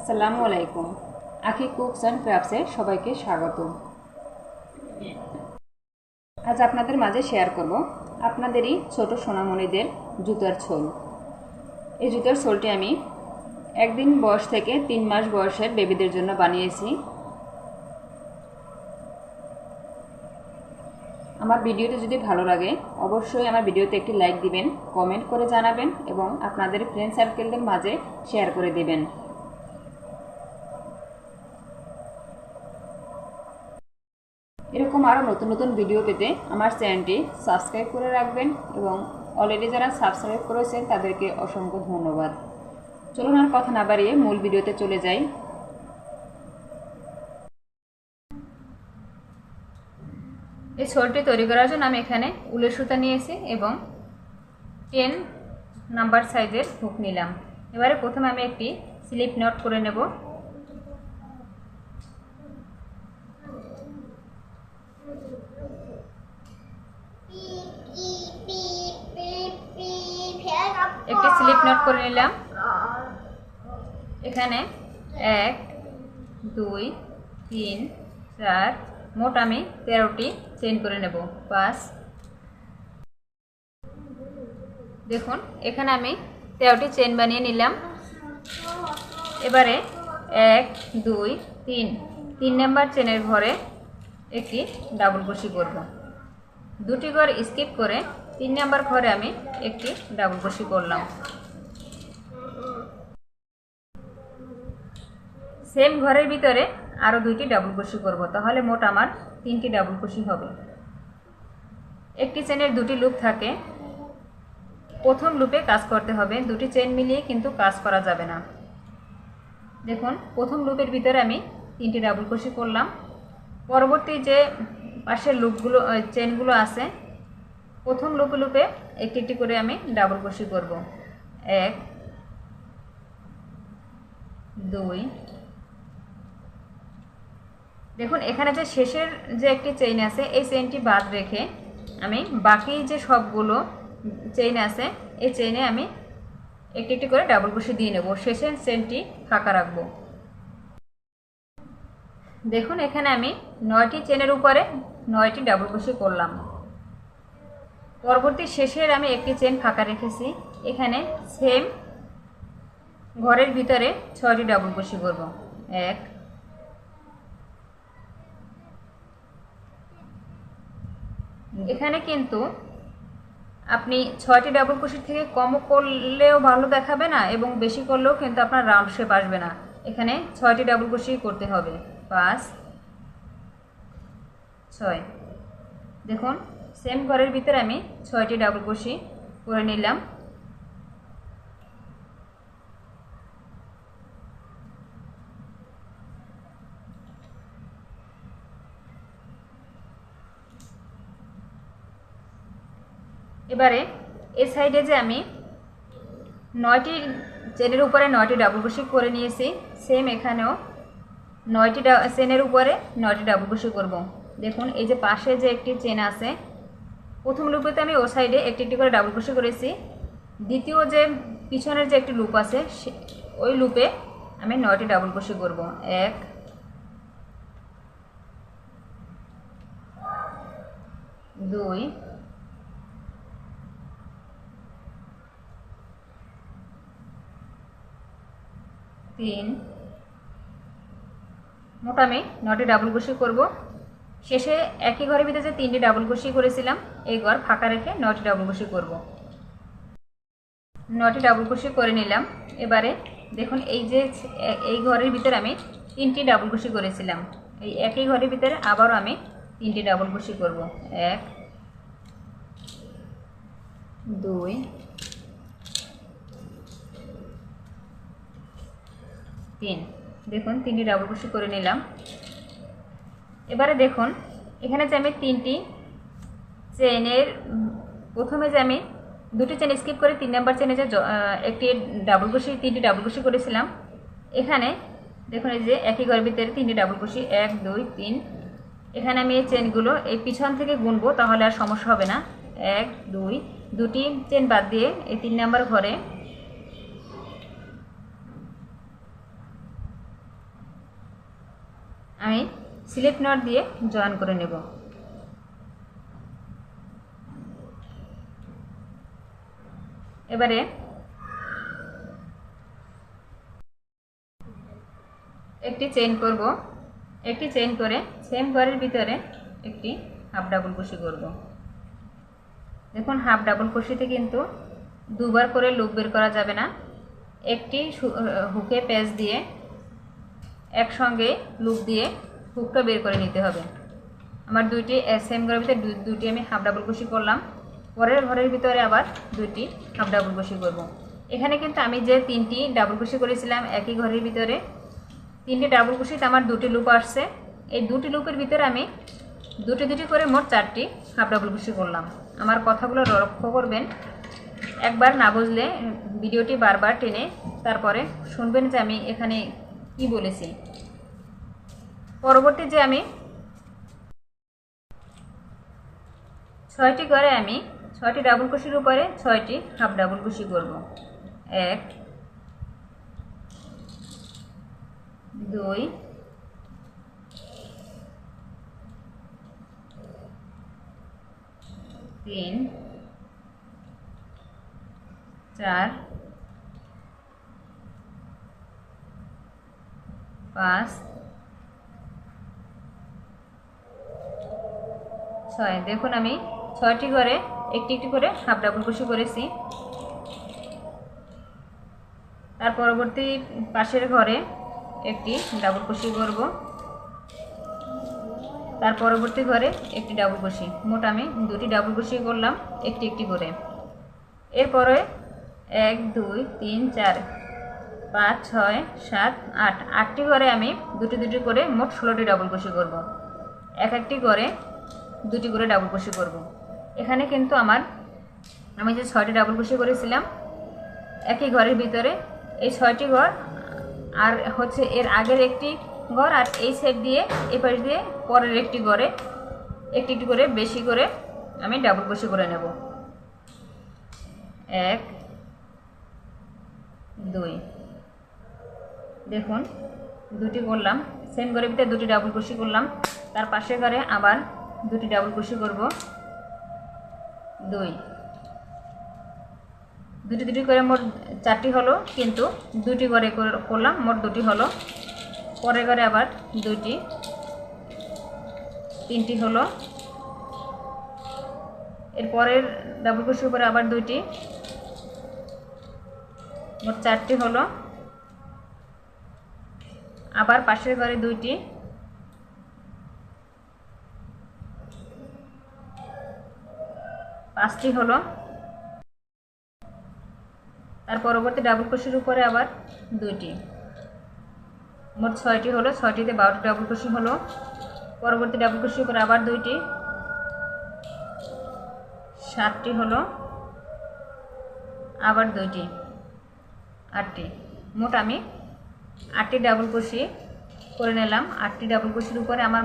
আসসালামু আলাইকুম। আখি কুকস অ্যান্ড ক্রাফটসে সবাইকে স্বাগত। আজ আপনাদের মাঝে শেয়ার করব আপনাদেরই ছোট সোনামণিদের জুতার ছোল। এই জুতার ছোলটি আমি 1 দিন বয়স থেকে 3 মাস বয়সের বেবিদের জন্য বানিয়েছি। আমার ভিডিওটি যদি ভালো লাগে অবশ্যই আমার ভিডিওতে একটি লাইক দিবেন, কমেন্ট করে জানাবেন এবং আপনাদের ফ্রেন্ড সার্কেলদের মাঝে শেয়ার করে দিবেন। এরকম আরও নতুন নতুন ভিডিও পেতে আমার চ্যানেলটি সাবস্ক্রাইব করে রাখবেন এবং অলরেডি যারা সাবস্ক্রাইব করেছেন তাদেরকে অসংখ্য ধন্যবাদ। চলুন আর কথা না বাড়িয়ে মূল ভিডিওতে চলে যাই। এই ছোলটি তৈরি করার জন্য আমি এখানে উলের সুতা নিয়েছি এবং 10 নাম্বার সাইজের হুক নিলাম। এবারে প্রথমে আমি একটি স্লিপ নট করে নেব। একটি স্লিপ নট করে নিলাম। এখানে 1 2 3 4 মোট আমি 13টি চেইন করে নেব। 5 দেখুন এখানে আমি 13টি চেইন বানিয়ে নিলাম। এবারে 1 2 3 নাম্বার চেনের ঘরে একটি ডাবল ক্রোশি করব। দুটি ঘর স্কিপ করে 3 নাম্বার ঘরে আমি একটি ডাবল ক্রোশি করলাম। সেম ঘরের ভিতরে আরও 2টি ডাবল ক্রোশি করব, তাহলে মোট আমার 3টি ডাবল ক্রোশি হবে। একটি চেনের 2টি লুপ থাকে, প্রথম লুপে কাজ করতে হবে। 2টি চেন মিলিয়ে কিন্তু কাজ করা যাবে না। দেখুন প্রথম লুপের ভিতরে আমি 3টি ডাবল ক্রোশি করলাম। পরবর্তী যে পাশের লুপগুলো চেনগুলো আছে প্রথম লুপে লুপে একটি একটি করে আমি ডাবল ক্রোশি করব। 1 2 দেখুন এখানে যে শেষের যে একটি চেইন আছে এই চেইনটি বাদ রেখে আমি বাকি যে সবগুলো চেইন আছে এই চেইনে আমি একটি একটি করে ডাবল ক্রোশি দিয়ে নেব। শেষের চেইনটি ফাঁকা রাখব। দেখুন এখানে আমি 9টি চেনের উপরে 9টি ডাবল ক্রোশি করলাম। পরবর্তী শেষের আমি একটি চেন ফাঁকা রেখেছি। এখানে সেম ঘরের ভিতরে 6টি ডাবল ক্রোশি করব। 1 এখানে কিন্তু আপনি 6টি ডাবল ক্রোশির থেকে কম করলেও ভালো দেখাবে না এবং বেশি করলেও কিন্তু আপনার রাউন্ড শেপ আসবে না। এখানে 6টি ডাবল ক্রোশি করতে হবে। 5 6 দেখুন সেম ঘরের ভিতরে আমি 6টি ডাবল ক্রোশি করে নিলাম। এবারে এই সাইডে যে আমি 9টি চেনের উপরে 9টি ডাবল ক্রোশি করে নিয়েছি, সেম এখানেও 9টি চেনের উপরে 9টি ডাবল ক্রোশি করব। দেখুন এই যে পাশে যে একটি চেন আছে প্রথম লুপেতে আমি ও সাইডে একটি একটি করে ডাবল ক্রোশি করেছি। দ্বিতীয় যে পিছনের যে একটি লুপ আছে ওই লুপে আমি 9টি ডাবল ক্রোশি করব। 1 2 3 মোট আমি 9টি ডাবল ক্রোশি করব। শেষে একই ঘরের ভিতরে যে 3টি ডাবল ক্রোশি করেছিলাম এই ঘর ফাঁকা রেখে 9টি ডাবল ক্রোশি করব। 9টি ডাবল ক্রোশি করে নিলাম। এবারে দেখুন এই ঘরের ভিতরে আমি 3টি ডাবল ক্রোশি করেছিলাম। এই একই ঘরের ভিতরে আবারও আমি 3টি ডাবল ক্রোশি করব। 1 2 3 দেখুন 3টি ডাবল ক্রোশি করে নিলাম। এবারে দেখুন এখানে যে আমি 3টি চেনের প্রথমে যে আমি 2টি চেন স্কিপ করে 3 নাম্বার চেনে যে একটি ডাবল ক্রোশি 3টি ডাবল ক্রোশি করেছিলাম, এখানে দেখুন এই যে একই ঘরের ভিতরে 3টি ডাবল ক্রোশি 1 2 3। এখানে আমি এই চেনগুলো এই পিছন থেকে গুনবো, তাহলে আর সমস্যা হবে না। 1 2 2টি চেন বাদ দিয়ে এই 3 নাম্বার ঘরে আমি স্লিপ নট দিয়ে জয়েন করে নেব। এবারে একটি চেইন করব, একটি চেইন করে সেম ঘরের ভিতরে একটি হাফ ডাবল কুশি করব। দেখুন হাফ ডাবল কুশিতে কিন্তু দুবার করে লুপ বের করা যাবে না, একটি হুকে পেঁচ দিয়ে একসঙ্গে লুপ দিয়ে হুকটা বের করে নিতে হবে। আমার দুইটি সেম ঘরের ভিতরে দুইটি আমি হাফ ডাবল কুশি করলাম, পরের ঘরের ভিতরে আবার দুইটি হাফ ডাবল কুশি করব। এখানে কিন্তু আমি যে তিনটি ডাবল কুশি করেছিলাম একই ঘরের ভিতরে, তিনটি ডাবল কুশিতে আমার দুটি লুপ আসছে। এই দুটি লুপের ভিতরে আমি দুটি দুটি করে মোট 4টি হাফ ডাবল কুশি করলাম। আমার কথাগুলো লক্ষ্য করবেন, একবার না বুঝলে ভিডিওটি বারবার টেনে তারপরে শুনবেন যে আমি এখানে কি বলেছি। পরবর্তী যে আমি 6টি ঘরে আমি 6টি ডাবল কুশির উপরে 6টি হাফ ডাবল কুশি করব। 1 2 3 4 5 6। দেখুন আমি 6টি ঘরে একটি একটি করে হাফ ডাবল কুশি করেছি। তার পরবর্তী পাশের ঘরে একটি ডাবল কুশি করব, তার পরবর্তী ঘরে একটি ডাবল কুশি, মোট আমি দুটি ডাবল কুশি করলাম একটি একটি করে। এরপরে 1 2 3 4 5 6 7 8, 8টি ঘরে আমি দুটি দুটি করে মোট 16টি ডাবল কুশি করব। এক একটি ঘরে দুটি করে ডাবল কুশি করব। এখানে কিন্তু আমি যে 6টি ডাবল কুশি করেছিলাম একই ঘরের ভিতরে, এই 6টি ঘর আর হচ্ছে এর আগের একটি ঘর আর এই সাইড দিয়ে এই পাশ দিয়ে পরের একটি ঘরে একটি একটি করে বেশি করে আমি ডাবল কুশি করে নেব। 1 2, দেখুন দুটি করলাম, সেম ঘরের ভিতরে দুটি ডাবল কুশি করলাম, তার পাশের ঘরে আবার দুটি ডাবল কুশি করব। 2 দুটি দুটি করে মোট 4টি হলো, কিন্তু দুটি ঘরে করলাম মোট 2টি হলো। পরের ঘরে আবার 2টি, 3টি হলো। এর পরের ডাবল কুশির উপরে আবার 2টি, মোট 4টি হলো। আবার পাশের ঘরে 2টি, 5টি হলো। তার পরবর্তী ডাবল কুশির উপরে আবার 2টি, মোট 6টি হলো। 6টিতে 12টি ডাবল কুশি হলো। পরবর্তী ডাবল কুশির উপরে আবার 2টি, 7টি হলো। আবার 2টি, 8টি, মোট আমি 8টি ডাবল কুশি করে নিলাম। 8টি ডাবল কুশির উপরে আমার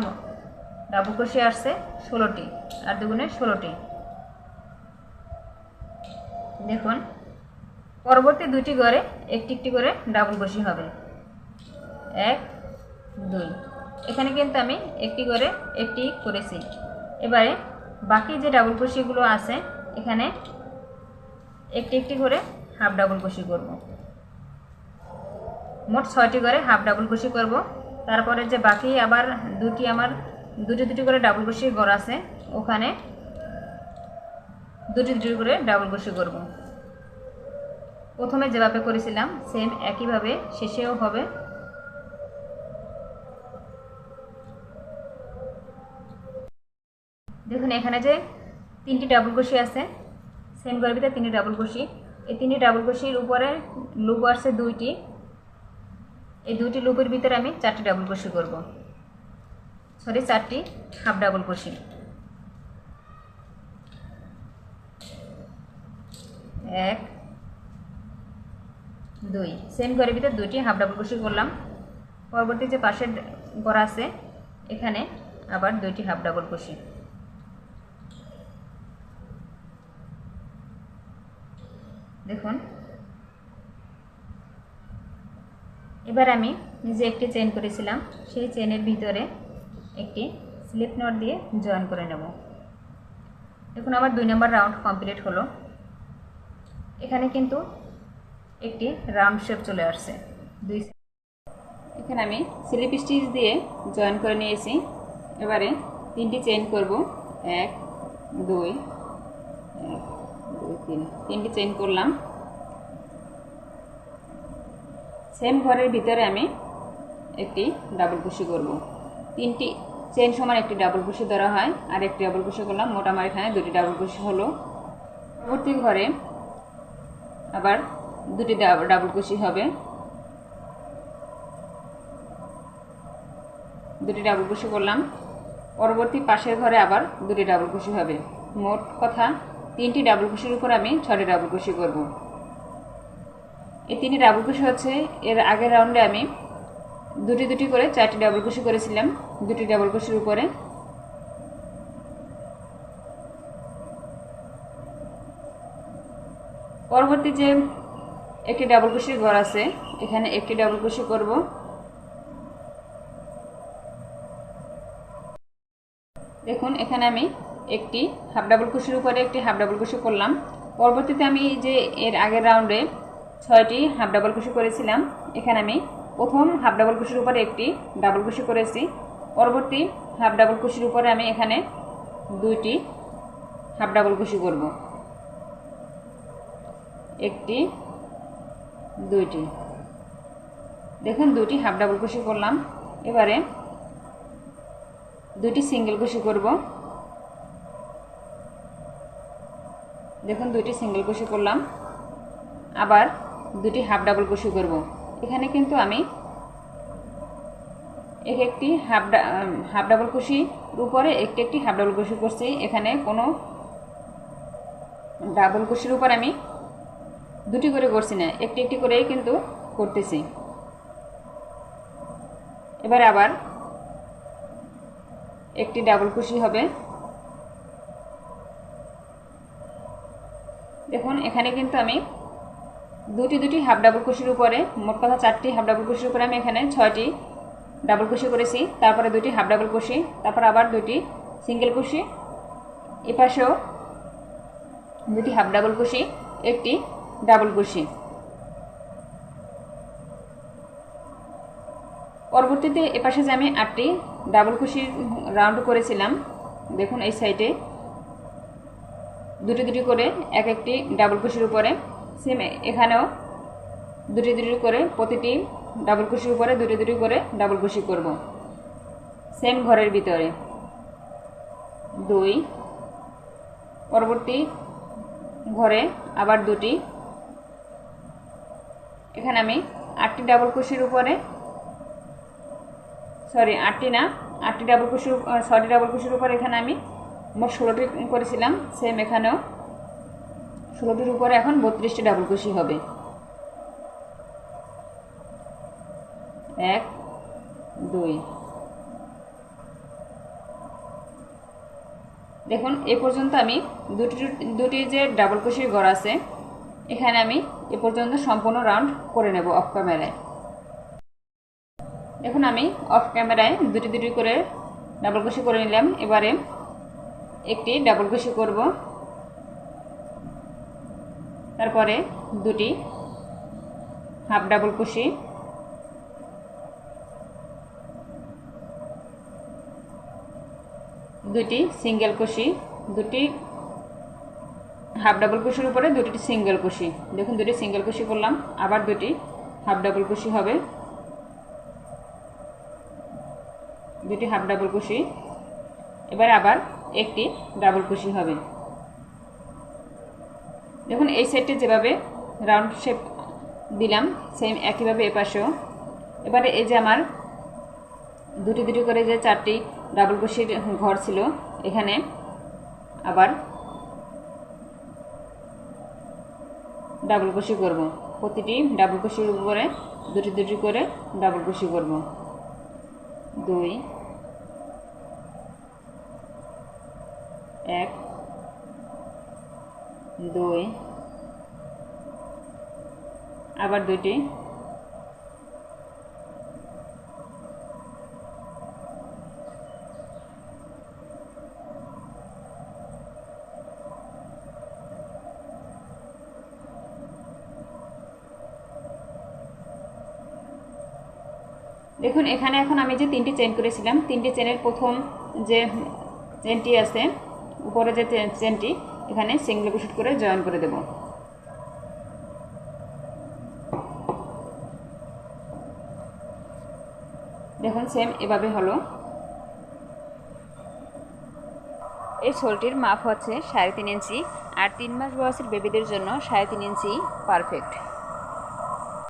ডাবল কুশি আসছে 16টি, আর দুগুণে 16টি। দেখুন পরবর্তী 2টি ঘরে একটি একটি করে ডাবল কুশি হবে। 1 2, এখানে কিন্তু আমি একটি করে একটি করেছি। এবারে বাকি যে ডাবল কুশিগুলো আছে এখানে একটি একটি করে হাফ ডাবল কুশি করব। মোট 6টি করে হাফ ডাবল কুশি করব। তারপরে যে বাকি আবার দুটি আমার দুটি দুটি করে ডাবল কুশি ঘর আছে, ওখানে দুটি দুটি করে ডাবল কুশি করব। প্রথমে যেভাবে করেছিলাম সেম একইভাবে শেষেও হবে। দেখুন এখানে যে 3টি ডাবল কুশি আছে, সেম ঘরের ভিতরে 3টি ডাবল কুশি। এই 3টি ডাবল কুশির উপরে লুপ আসছে 2টি, এই 2টি লুপের ভিতরে আমি 4টি ডাবল কুশি করব, 4টি হাফ ডাবল কুশি। 1 2, সেম ঘরের ভিতরে 2টি হাফ ডাবল কুশি করলাম। পরবর্তী যে পাশের ঘর আছে এখানে আবার 2টি হাফ ডাবল কুশি। দেখুন এবার আমি যে একটি চেইন করেছিলাম সেই চেইনের ভিতরে একটি স্লিপ নট দিয়ে জয়েন করে নেব। এখন আমার 2 নম্বর রাউন্ড কমপ্লিট হলো। এখানে কিন্তু একটি রাউন্ড শেপ চলে আসছে। এখানে আমি স্লিপ স্টিচ দিয়ে জয়েন করে নিয়েছি। এবারে 3টি চেইন করব, 1 2 1 2 3, 3টি চেইন করলাম। সেম ঘরের ভিতরে আমি একটি ডাবল কুশি করব। 3টি চেইন সমান একটি ডাবল কুশি ধরা হয়, আর একটি ডাবল কুশি করলাম। মোট আমার এখানে 2টি ডাবল কুশি হলো। পরবর্তী ঘরে আবার 2টি ডাবল কুশি হবে, 2টি ডাবল কুশি করলাম। পরবর্তী পাশের ঘরে আবার 2টি ডাবল কুশি হবে। মোট কথা 3টি ডাবল কুশির উপর আমি 6টি ডাবল কুশি করব। এই 3টি ডাবল কুশি হচ্ছে এর আগের রাউন্ডে আমি 2টি করে 4টি ডাবল কুশি করেছিলাম 2টি ডাবল কুশির উপরে। পরবর্তী যে একটি ডাবল কুশির ঘর আছে এখানে একটি ডাবল কুশি করব। দেখুন এখানে আমি একটি হাফ ডাবল কুশির উপরে একটি হাফ ডাবল কুশি করলাম। পরবর্তীতে আমি যে এর আগের রাউন্ডে 6টি হাফ ডাবল কুশি করেছিলাম, এখানে আমি প্রথম হাফ ডাবল কুশির উপরে একটি ডাবল কুশি করেছি। পরবর্তী হাফ ডাবল কুশির উপরে আমি এখানে 2টি হাফ ডাবল কুশি করব, একটি 2টি। দেখুন 2টি হাফ ডাবল কুশি করলাম। এবারে 2টি সিঙ্গেল কুশি করব। দেখুন 2টি সিঙ্গেল কুশি করলাম। আবার 2টি হাফ ডাবল কুশি করব। এখানে কিন্তু আমি একটি হাফ ডাবল কুশির উপরে একটি হাফ ডাবল কুশি করছি। এখানে কোনো ডাবল কুশির উপর আমি 2টি করে করছি না, একটি করেই কিন্তু করতেছি। এবারে আবার একটি ডাবল কুশি হবে। দেখুন এখানে কিন্তু আমি 2টি হাফ ডাবল কুশির উপরে মোট কথা 4টি হাফ ডাবল কুশির উপরে আমি এখানে 6টি ডাবল কুশি করেছি। তারপরে 2টি হাফ ডাবল কুশি, তারপর আবার 2টি সিঙ্গেল কুশি, এপাশেও 2টি হাফ ডাবল কুশি, একটি ডাবল কুশি। পরবর্তীতে এপাশে যে আমি 8টি ডাবল কুশির রাউন্ড করেছিলাম, দেখুন এই সাইডে 2টি করে একটি ডাবল কুশির উপরে, সেম এখানেও 2টি করে প্রতিটি ডাবল কুশির উপরে 2টি করে ডাবল কুশি করব। সেম ঘরের ভিতরে 2, পরবর্তী ঘরে আবার 2টি। এখানে আমি 8টি ডাবল কুশির উপরে, সরি 8টি না, 8টি ডাবল কুশির 6টি ডাবল কুশির উপরে এখানে আমি মোট 16টি করেছিলাম। সেম এখানেও 16টির উপরে এখন 32টি ডাবল কুশি হবে। 1 2, দেখুন এ পর্যন্ত আমি 2টি যে ডাবল কুশির ঘর আছে এখানে আমি এ পর্যন্ত সম্পূর্ণ রাউন্ড করে নেব অফ ক্যামেরায়। দেখুন আমি অফ ক্যামেরায় 2টি করে ডাবল কুশি করে নিলাম। এবারে একটি ডাবল কুশি করব, তারপরে 2টি হাফ ডাবল কুশি, 2টি সিঙ্গেল কুশি, 2টি হাফ ডাবল কুশির উপরে 2টি সিঙ্গেল কুশি। দেখুন 2টি সিঙ্গেল কুশি করলাম, আবার 2টি হাফ ডাবল কুশি হবে, 2টি হাফ ডাবল কুশি। এবার আবার একটি ডাবল কুশি হবে। দেখুন এই সাইডে যেভাবে রাউন্ড শেপ দিলাম সেম একইভাবে এপাশেও। এবারে এই যে আমার 2টি করে যে 4টি ডাবল কুশির ঘর ছিল এখানে আবার ডাবল কুশি করব। প্রতিটি ডাবল কুশির উপরে 2টি করে ডাবল কুশি করব। 2 1 2, আবার 2টি, দেখুন এখানে এখন আমি যে 3টি চেন করেছিলাম, 3টি চেনের প্রথম যে চেনটি আছে উপরে যে চেনটি, এখানে সিঙ্গেল ক্রোশেট করে জয়েন করে দেব। দেখুন সেম এভাবে হলো। এই শোলটির মাপ হচ্ছে 3.5 ইঞ্চি, আর 3 মাস বয়সের বেবিদের জন্য 3.5 ইঞ্চি পারফেক্ট।